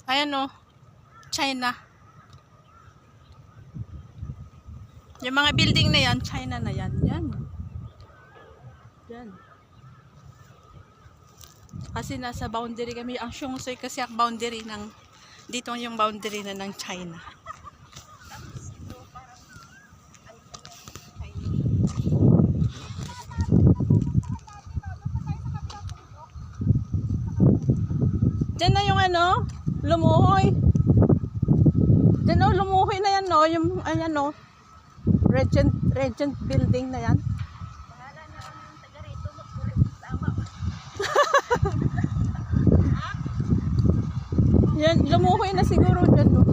Ayan o, China. Yung mga building na yan, China na yan. Yan. Yan. Kasi nasa boundary kami. Ang Syungsoy kasi ang boundary ng, dito yung boundary na ng China. Diyan na yung ano, lumuhoy. Diyan o, lumuhoy na yan no, yung ayan no, Regent building na yan. Bahala na ang taga rito, magtama. Yan, lumuhoy na siguro dyan no.